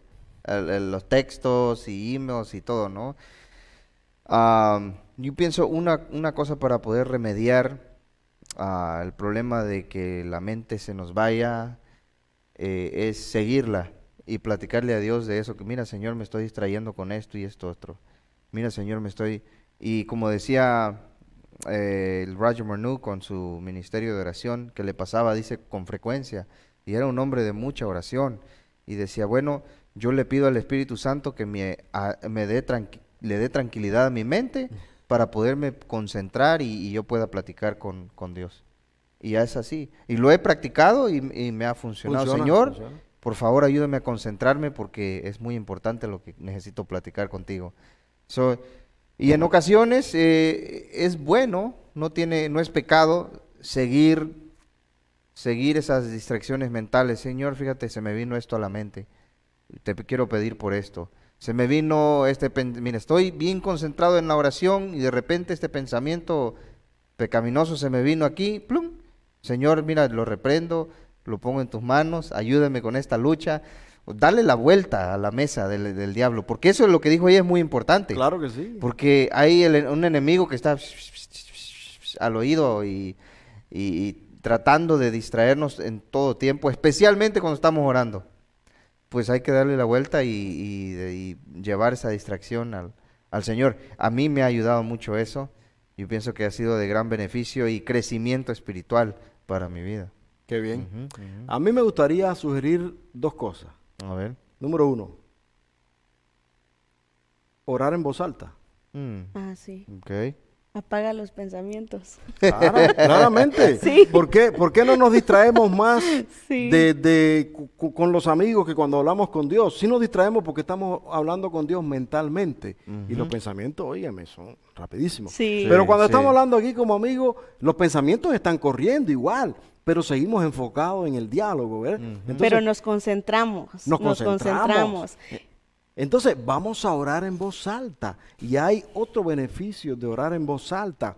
S2: los textos y emails y todo, ¿no? Yo pienso una cosa para poder remediar el problema de que la mente se nos vaya es seguirla y platicarle a Dios de eso, que mira, Señor, me estoy distrayendo con esto y esto otro. Mira, Señor, y como decía el Roger Marnoux con su ministerio de oración, que le pasaba, dice, con frecuencia, y era un hombre de mucha oración, y decía, bueno, yo le pido al Espíritu Santo que le dé tranquilidad a mi mente para poderme concentrar y yo pueda platicar con Dios. Y ya es así. Y lo he practicado y me ha funcionado. Señor, por favor, ayúdame a concentrarme porque es muy importante lo que necesito platicar contigo. Y en ocasiones es bueno, no es pecado seguir esas distracciones mentales. Señor, fíjate, se me vino esto a la mente. Te quiero pedir por esto. Se me vino mira, estoy bien concentrado en la oración y de repente este pensamiento pecaminoso se me vino aquí, plum. Señor, mira, lo reprendo, lo pongo en tus manos, ayúdame con esta lucha. Dale la vuelta a la mesa del diablo, porque eso es lo que dijo ella, es muy importante.
S1: Claro que sí.
S2: Porque hay un enemigo que está al oído y tratando de distraernos en todo tiempo, especialmente cuando estamos orando. Pues hay que darle la vuelta y llevar esa distracción al Señor. A mí me ha ayudado mucho eso. Yo pienso que ha sido de gran beneficio y crecimiento espiritual para mi vida.
S1: Qué bien. A mí me gustaría sugerir dos cosas.
S2: A ver.
S1: Número 1, orar en voz alta.
S3: Sí.
S2: Okay.
S3: Apaga los pensamientos.
S1: Claro, claramente.
S3: Sí.
S1: ¿Por qué no nos distraemos más
S3: Sí.
S1: con los amigos que cuando hablamos con Dios? Sí nos distraemos porque estamos hablando con Dios mentalmente. Y los pensamientos, óyeme, son rapidísimos.
S3: Sí.
S1: Pero cuando
S2: Sí.
S1: estamos hablando aquí como amigos, los pensamientos están corriendo igual, pero seguimos enfocados en el diálogo, ¿verdad? Entonces,
S3: Pero nos concentramos.
S1: Nos concentramos. Entonces, vamos a orar en voz alta. Y hay otro beneficio de orar en voz alta.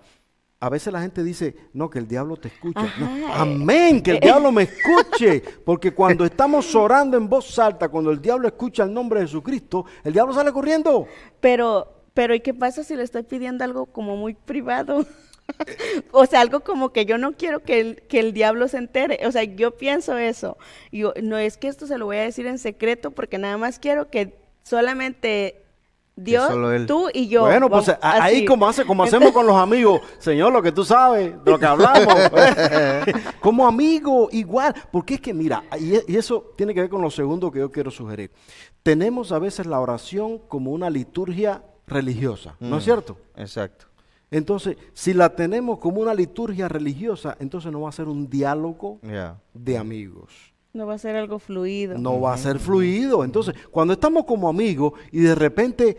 S1: A veces la gente dice, no, que el diablo te escucha. No, amén, que el diablo me escuche. Porque cuando estamos orando en voz alta, cuando el diablo escucha el nombre de Jesucristo, el diablo sale corriendo.
S3: Pero ¿y qué pasa si le estoy pidiendo algo como muy privado? O sea, algo como que yo no quiero que el diablo se entere. O sea, yo pienso eso. No es que esto se lo voy a decir en secreto porque nada más quiero que solamente Dios, tú y yo.
S1: Bueno, pues ahí
S3: así.
S1: como hacemos con los amigos, Señor, lo que tú sabes, de lo que hablamos. Como amigo, igual. Porque es que, mira, y eso tiene que ver con lo segundo que yo quiero sugerir. Tenemos a veces la oración como una liturgia religiosa, ¿no es cierto?
S2: Exacto.
S1: Entonces, si la tenemos como una liturgia religiosa, entonces no va a ser un diálogo
S2: Ya.
S1: de amigos.
S3: No va a ser algo fluido.
S1: No va a ser fluido. Entonces, cuando estamos como amigos y de repente,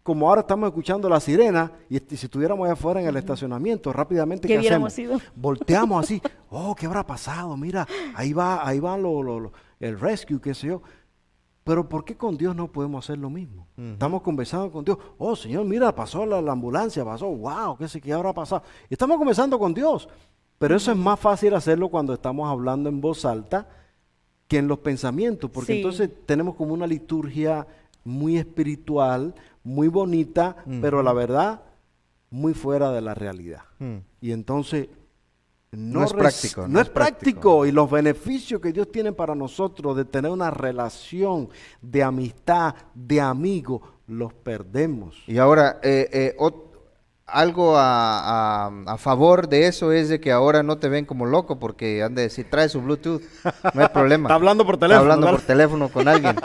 S1: como ahora estamos escuchando la sirena, y si estuviéramos allá afuera en el estacionamiento, rápidamente,
S3: Que
S1: ¿qué
S3: hubiéramos
S1: hacemos?
S3: ido.
S1: Volteamos así, oh, ¿qué habrá pasado? Mira, ahí va el rescue, qué sé yo. Pero ¿por qué con Dios no podemos hacer lo mismo? Estamos conversando con Dios. Oh, Señor, mira, pasó la ambulancia, pasó, wow, qué habrá pasado. Y estamos conversando con Dios. Pero eso es más fácil hacerlo cuando estamos hablando en voz alta que en los pensamientos, porque
S3: Sí.
S1: entonces tenemos como una liturgia muy espiritual, muy bonita, pero la verdad, muy fuera de la realidad. Y entonces
S2: No es práctico,
S1: no es práctico. Y los beneficios que Dios tiene para nosotros de tener una relación de amistad, de amigo, los perdemos.
S2: Y ahora, algo a favor de eso es de que ahora no te ven como loco porque han de decir, trae su Bluetooth, no hay problema.
S1: Está hablando por
S2: Está
S1: teléfono,
S2: hablando
S1: ¿verdad?
S2: por teléfono con alguien.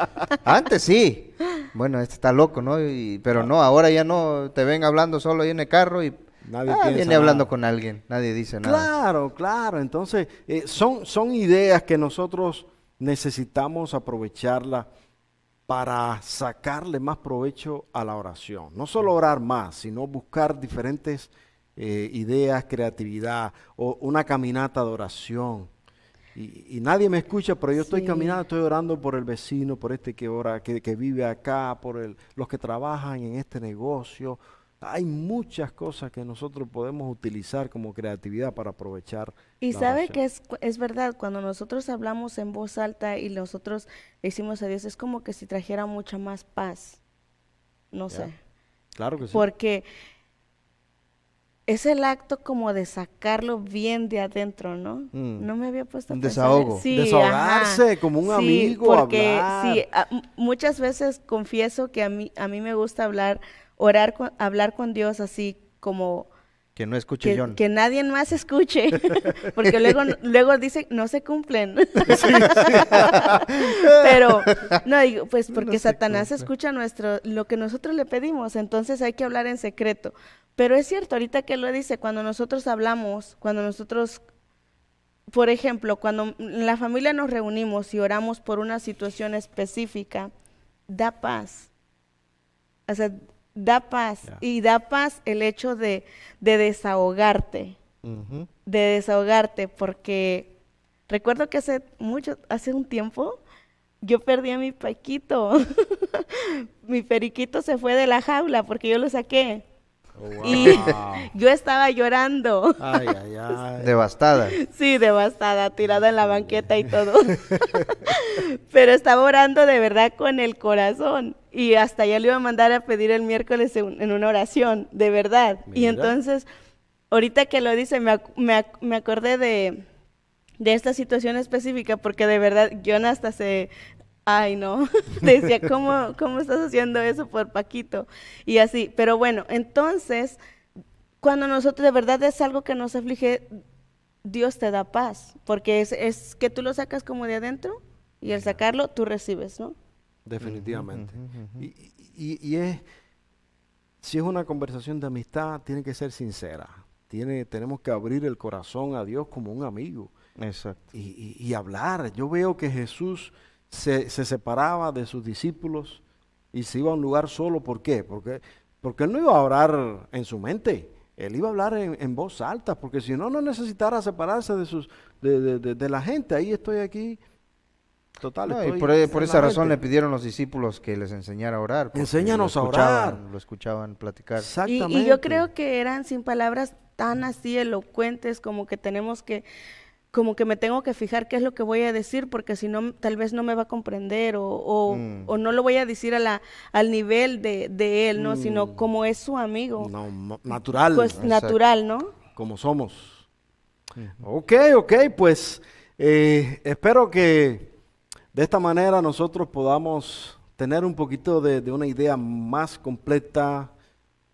S2: Antes sí. Bueno, este está loco, ¿no? Pero no, ahora ya no, te ven hablando solo ahí en el carro y
S1: Nadie piensa
S2: viene
S1: nada.
S2: hablando con alguien, nadie dice nada.
S1: Claro, claro. Entonces, son ideas que nosotros necesitamos aprovecharlas para sacarle más provecho a la oración. No solo orar más, sino buscar diferentes ideas, creatividad o una caminata de oración. Y nadie me escucha, pero yo estoy
S3: Sí.
S1: caminando, estoy orando por el vecino, por este que ora, que vive acá, por los que trabajan en este negocio. Hay muchas cosas que nosotros podemos utilizar como creatividad para aprovechar
S3: Y
S1: la
S3: sabe
S1: oración.
S3: que es verdad, cuando nosotros hablamos en voz alta y nosotros le decimos a Dios, es como que si trajera mucha más paz. No
S1: Ya.
S3: sé.
S1: Claro que sí.
S3: Porque es el acto como de sacarlo bien de adentro, ¿no? No me había puesto a
S2: Un
S3: pensar.
S2: desahogo.
S3: Sí,
S1: Desahogarse
S3: ajá.
S1: como un
S3: Sí,
S1: amigo,
S3: porque
S1: hablar.
S3: sí, muchas veces confieso que a mí me gusta hablar, hablar con Dios así como
S2: Que no escuche John.
S3: que nadie más escuche, porque luego dice no se cumplen. Pero no digo, pues porque
S2: No se
S3: Satanás
S2: cumple.
S3: escucha lo que nosotros le pedimos, entonces hay que hablar en secreto. Pero es cierto, ahorita que lo dice, cuando nosotros hablamos, cuando nosotros, por ejemplo, cuando en la familia nos reunimos y oramos por una situación específica, da paz. O sea, da paz.
S1: Ya.
S3: Y da paz el hecho de desahogarte.
S2: Ujú.
S3: De desahogarte, porque recuerdo que hace un tiempo, yo perdí a mi Paquito. Mi periquito se fue de la jaula porque yo lo saqué.
S1: Oh,
S3: Y
S1: wow.
S3: yo estaba llorando.
S1: Ay, ay, ay.
S2: Devastada.
S3: Sí, devastada, tirada en la banqueta y todo. Pero estaba orando de verdad con el corazón. Y hasta ya le iba a mandar a pedir el miércoles en una oración, de verdad. Y
S1: Mira.
S3: entonces, ahorita que lo dice, me acordé de esta situación específica, porque de verdad, John hasta ay, no, decía, ¿cómo estás haciendo eso por Paquito? Y así, pero bueno, entonces, cuando nosotros de verdad es algo que nos aflige, Dios te da paz, porque es que tú lo sacas como de adentro y al sacarlo tú recibes, ¿no?
S1: Definitivamente.
S2: Ujú, ujú.
S1: Y si es una conversación de amistad, tiene que ser sincera. Tenemos que abrir el corazón a Dios como un amigo
S2: Exacto.
S1: y hablar. Yo veo que Jesús se separaba de sus discípulos y se iba a un lugar solo. ¿Por qué? Porque él no iba a orar en su mente. Él iba a hablar en voz alta, porque si no, no necesitara separarse de la gente. Ahí estoy aquí. Total,
S2: No, y
S1: estoy
S2: por
S1: en la
S2: esa razón le
S1: gente.
S2: pidieron los discípulos que les enseñara a orar. porque
S1: Enséñanos
S2: lo
S1: a orar.
S2: escuchaban, Lo escuchaban platicar.
S1: Exactamente.
S3: Y yo creo que eran sin palabras tan así elocuentes como que como que me tengo que fijar qué es lo que voy a decir, porque si no, tal vez no me va a comprender o no lo voy a decir al nivel de él, ¿no? Sino como es su amigo,
S1: No, natural,
S3: pues
S2: Exacto.
S3: natural, ¿no?
S1: como somos. Ok, pues espero que de esta manera nosotros podamos tener un poquito de una idea más completa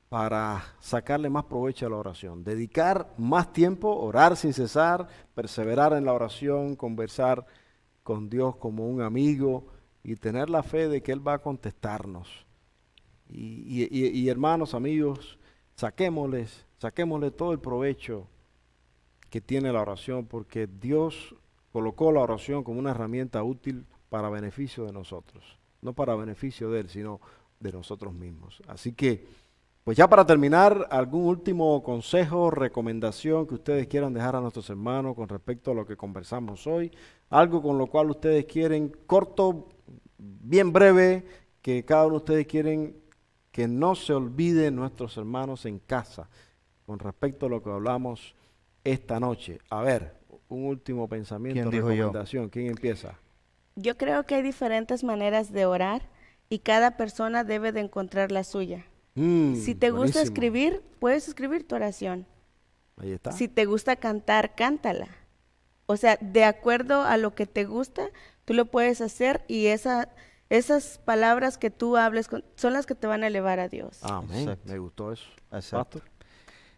S1: para sacarle más provecho a la oración. Dedicar más tiempo, orar sin cesar, perseverar en la oración, conversar con Dios como un amigo y tener la fe de que Él va a contestarnos. Y hermanos, amigos, saquémosle todo el provecho que tiene la oración, porque Dios colocó la oración como una herramienta útil para beneficio de nosotros, no para beneficio de Él, sino de nosotros mismos. Así que, pues ya para terminar, algún último consejo, recomendación que ustedes quieran dejar a nuestros hermanos con respecto a lo que conversamos hoy, algo con lo cual ustedes quieren, corto, bien breve, que cada uno de ustedes quieren que no se olviden nuestros hermanos en casa con respecto a lo que hablamos esta noche. A ver, un último pensamiento,
S2: ¿Quién dijo yo?
S1: recomendación. ¿Quién empieza?
S3: Yo creo que hay diferentes maneras de orar y cada persona debe de encontrar la suya. Si te gusta
S1: Buenísimo.
S3: escribir, puedes escribir tu oración.
S1: Ahí está.
S3: Si te gusta cantar, cántala. O sea, de acuerdo a lo que te gusta, tú lo puedes hacer y esas palabras que tú hables son las que te van a elevar a Dios.
S1: Amén.
S2: Exacto.
S1: Me gustó eso.
S2: Exacto.
S1: Pastor.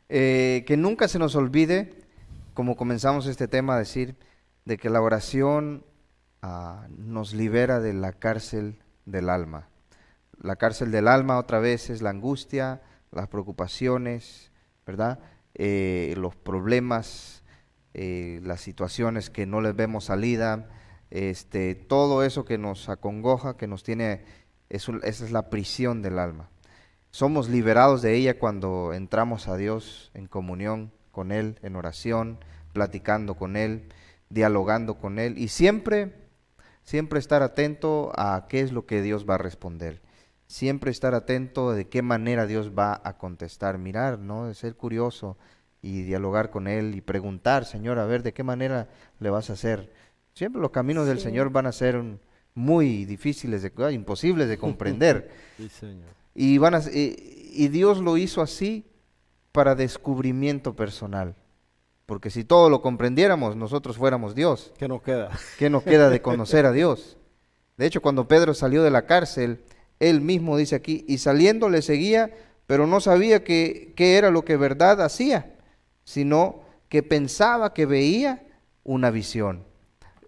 S2: Que nunca se nos olvide, como comenzamos este tema, a decir de que la oración nos libera de la cárcel del alma. La cárcel del alma otra vez es la angustia, las preocupaciones, ¿verdad? Los problemas, las situaciones que no les vemos salida, todo eso que nos acongoja, que nos tiene, esa es la prisión del alma. Somos liberados de ella cuando entramos a Dios en comunión con Él, en oración, platicando con Él, dialogando con Él y siempre estar atento a qué es lo que Dios va a responder. Siempre estar atento de qué manera Dios va a contestar. Mirar, ¿no? De ser curioso y dialogar con Él y preguntar, Señor, a ver, ¿de qué manera le vas a hacer? Siempre los caminos del
S3: Sí.
S2: Señor van a ser muy difíciles, imposibles de comprender.
S1: Sí, Señor.
S2: Y Dios lo hizo así para descubrimiento personal. Porque si todo lo comprendiéramos, nosotros fuéramos Dios.
S1: ¿Qué nos queda?
S2: ¿Qué nos queda de conocer a Dios? De hecho, cuando Pedro salió de la cárcel, él mismo dice aquí, y saliendo le seguía, pero no sabía qué era lo que verdad hacía, sino que pensaba que veía una visión.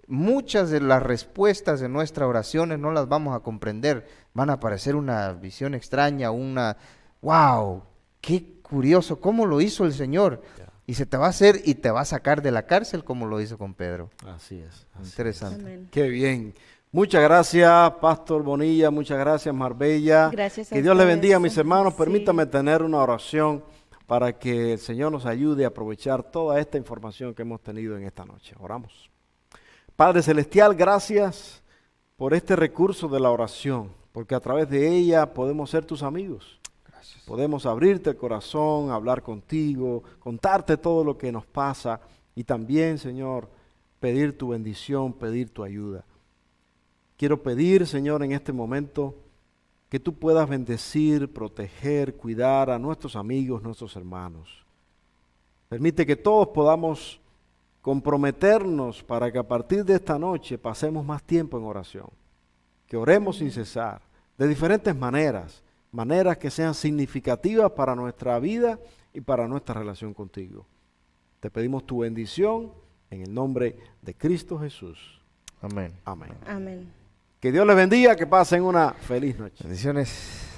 S2: Muchas de las respuestas de nuestras oraciones no las vamos a comprender, van a parecer una visión extraña, wow, qué curioso, cómo lo hizo el Señor. Y se te va a hacer y te va a sacar de la cárcel como lo hizo con Pedro.
S1: Así es.
S2: Interesante.
S3: Amén.
S1: Qué bien. Muchas gracias, Pastor Bonilla. Muchas gracias, Marbella.
S3: Gracias a
S1: Que Dios le
S3: ustedes.
S1: bendiga, mis hermanos.
S3: Sí.
S1: Permítame tener una oración para que el Señor nos ayude a aprovechar toda esta información que hemos tenido en esta noche. Oramos. Padre Celestial, gracias por este recurso de la oración, porque a través de ella podemos ser tus amigos.
S2: Gracias.
S1: Podemos abrirte el corazón, hablar contigo, contarte todo lo que nos pasa y también, Señor, pedir tu bendición, pedir tu ayuda. Quiero pedir, Señor, en este momento que tú puedas bendecir, proteger, cuidar a nuestros amigos, nuestros hermanos. Permite que todos podamos comprometernos para que a partir de esta noche pasemos más tiempo en oración. Que oremos sin cesar, de diferentes maneras, maneras que sean significativas para nuestra vida y para nuestra relación contigo. Te pedimos tu bendición en el nombre de Cristo Jesús.
S2: Amén.
S1: Amén.
S3: Amén.
S1: Que Dios les bendiga, que pasen una feliz noche.
S2: Bendiciones.